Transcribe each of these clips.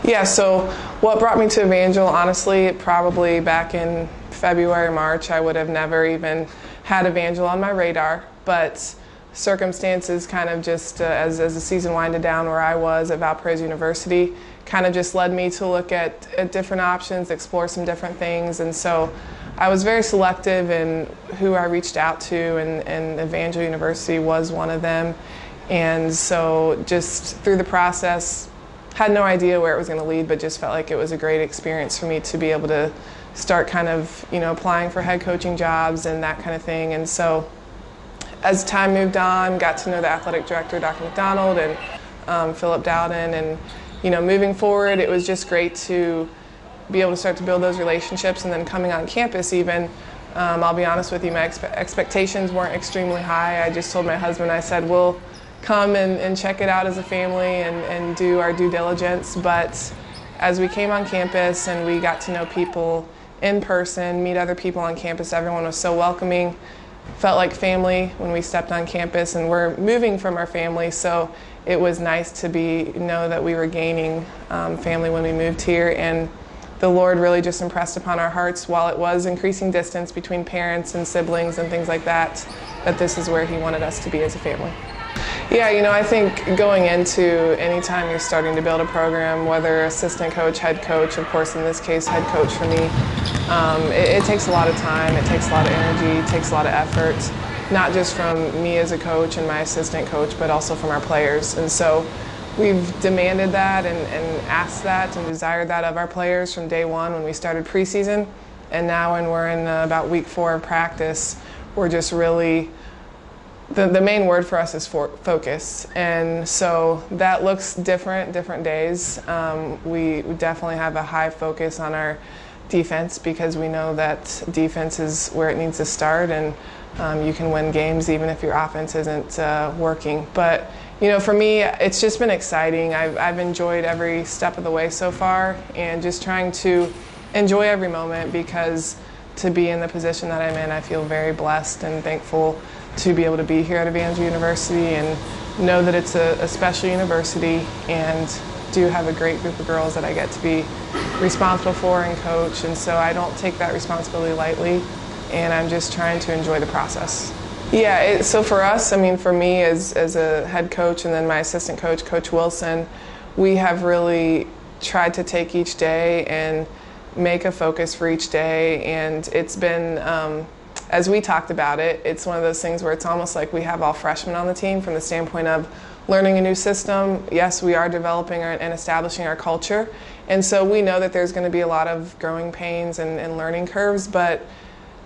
Yeah, so what brought me to Evangel, honestly, probably back in February, March, I would have never even had Evangel on my radar, but circumstances kind of just, as the season winded down where I was at Valparaiso University, kind of just led me to look at different options, explore some different things, and so I was very selective in who I reached out to, and Evangel University was one of them, and so just through the process, had no idea where it was going to lead, but just felt like it was a great experience for me to be able to start kind of, applying for head coaching jobs and that kind of thing. And so as time moved on, got to know the athletic director, Dr. McDonald, and Philip Dowden, and, moving forward, it was just great to be able to start to build those relationships. And then coming on campus even, I'll be honest with you, my expectations weren't extremely high. I just told my husband, I said, we'll come and check it out as a family and do our due diligence. But as we came on campus and we got to know people in person, meet other people on campus, everyone was so welcoming, felt like family when we stepped on campus, and we're moving from our family, so it was nice to know that we were gaining family when we moved here. And the Lord really just impressed upon our hearts, while it was increasing distance between parents and siblings and things like that, that this is where He wanted us to be as a family. Yeah, I think going into any time you're starting to build a program, whether assistant coach, head coach, of course in this case head coach for me, it takes a lot of time, it takes a lot of energy, it takes a lot of effort, not just from me as a coach and my assistant coach, but also from our players. And so we've demanded that and asked that and desired that of our players from day one when we started preseason. And now when we're in about week 4 of practice, we're just really, the main word for us is focus. And so that looks different days. We definitely have a high focus on our defense, because we know that defense is where it needs to start, and you can win games even if your offense isn't working. But for me, it's just been exciting. I've enjoyed every step of the way so far, and just trying to enjoy every moment, because to be in the position that I'm in, I feel very blessed and thankful to be able to be here at Evangel University and know that it's a special university, and do have a great group of girls that I get to be responsible for and coach. And so I don't take that responsibility lightly, and I'm just trying to enjoy the process. Yeah, so for us, for me as a head coach, and then my assistant coach, Coach Wilson, we have really tried to take each day and make a focus for each day. And it's been, as we talked about it, it's one of those things where it's almost like we have all freshmen on the team from the standpoint of learning a new system. Yes, we are developing and establishing our culture, and so we know that there's going to be a lot of growing pains and learning curves, but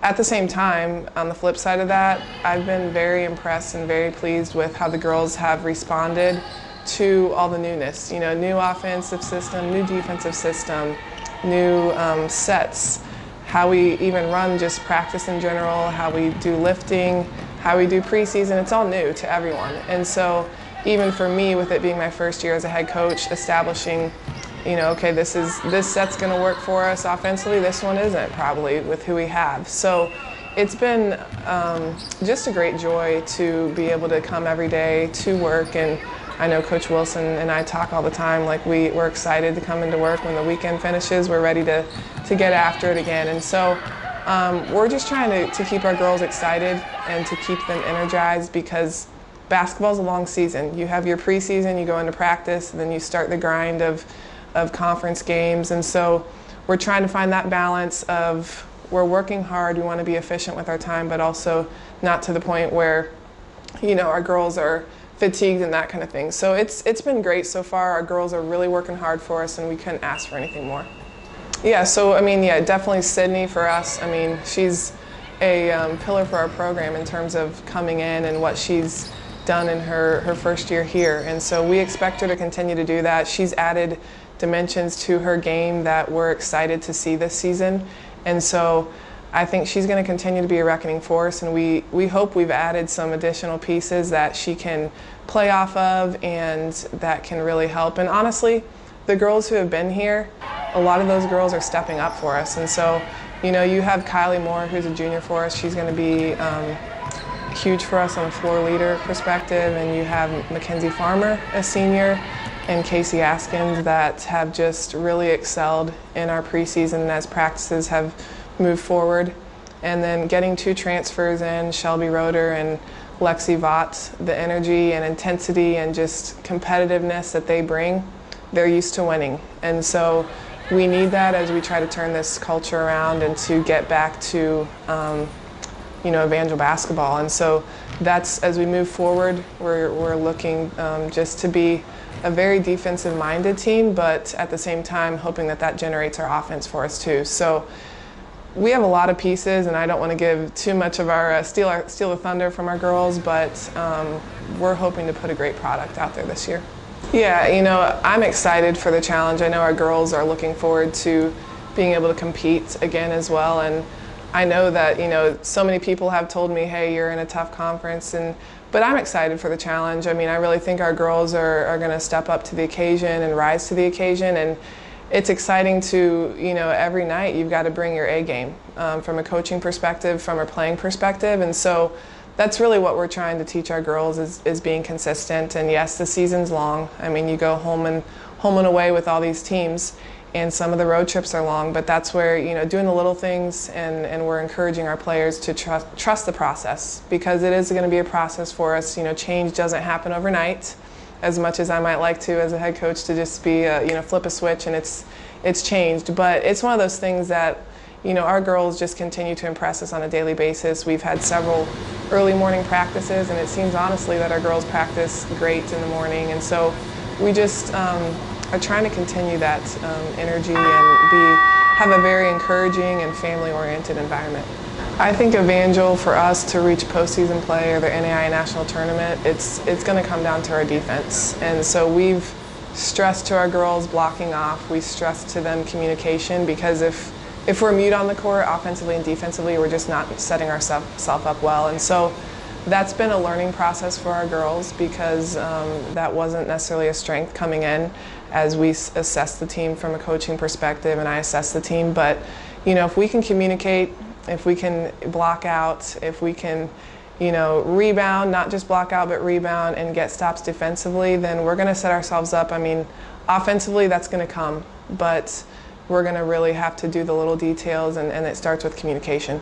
at the same time, on the flip side of that, I've been very impressed and very pleased with how the girls have responded to all the newness. New offensive system, new defensive system, new sets, how we even run just practice in general, how we do lifting, how we do preseason. It's all new to everyone. And so even for me, with it being my first year as a head coach, establishing, okay, this set's going to work for us offensively, this one isn't probably with who we have. So it's been just a great joy to be able to come every day to work. And I know Coach Wilson and I talk all the time, like we're excited to come into work when the weekend finishes. We're ready to get after it again. And so we're just trying to keep our girls excited and to keep them energized, because basketball's a long season. You have your preseason, you go into practice, and then you start the grind of conference games. And so we're trying to find that balance of, we're working hard, we want to be efficient with our time, but also not to the point where, our girls are fatigued and that kind of thing. So it's been great so far. Our girls are really working hard for us, and we couldn't ask for anything more. Yeah, so definitely Sydney for us. She's a pillar for our program in terms of coming in and what she's done in her first year here. And so we expect her to continue to do that. She's added dimensions to her game that we're excited to see this season. And so I think she's going to continue to be a reckoning force, and we hope we've added some additional pieces that she can play off of and that can really help. And honestly, the girls who have been here, a lot of those girls are stepping up for us. And so, you have Kylie Moore, who's a junior for us. She's going to be huge for us on a floor leader perspective, and you have Mackenzie Farmer, a senior, and Casey Askins that have just really excelled in our preseason as practices have moved forward. And then getting 2 transfers in, Shelby Roeder and Lexi Vaught, the energy and intensity and just competitiveness that they bring, they're used to winning. And so we need that as we try to turn this culture around and to get back to Evangel basketball. And so that's, as we move forward, we're looking just to be a very defensive-minded team, but at the same time hoping that generates our offense for us too. So we have a lot of pieces, and I don't want to give too much of our steal the thunder from our girls, but we're hoping to put a great product out there this year. Yeah, I'm excited for the challenge. I know our girls are looking forward to being able to compete again as well, and I know that so many people have told me, hey, you're in a tough conference, but I'm excited for the challenge. I mean, I really think our girls are going to step up to the occasion and rise to the occasion, and it's exciting to, every night you've got to bring your A game from a coaching perspective, from a playing perspective, and so that's really what we're trying to teach our girls is being consistent. And yes, the season's long. I mean, you go home and away with all these teams, and some of the road trips are long, but that's where, doing the little things, and we're encouraging our players to trust the process, because it is going to be a process for us. Change doesn't happen overnight, as much as I might like to as a head coach to just be, flip a switch and it's changed. But it's one of those things that, our girls just continue to impress us on a daily basis. We've had several early morning practices, and it seems honestly that our girls practice great in the morning. And so we just are trying to continue that energy and have a very encouraging and family-oriented environment. I think Evangel, for us to reach postseason play or the NAIA National Tournament, it's going to come down to our defense. And so we've stressed to our girls blocking off. We stressed to them communication, because if we're mute on the court, offensively and defensively, we're just not setting ourselves up well. And so that's been a learning process for our girls, because that wasn't necessarily a strength coming in as we assess the team from a coaching perspective, and I assess the team. But if we can communicate, if we can block out, if we can rebound, not just block out but rebound and get stops defensively, then we're going to set ourselves up. I mean, offensively that's going to come, but we're going to really have to do the little details, and it starts with communication.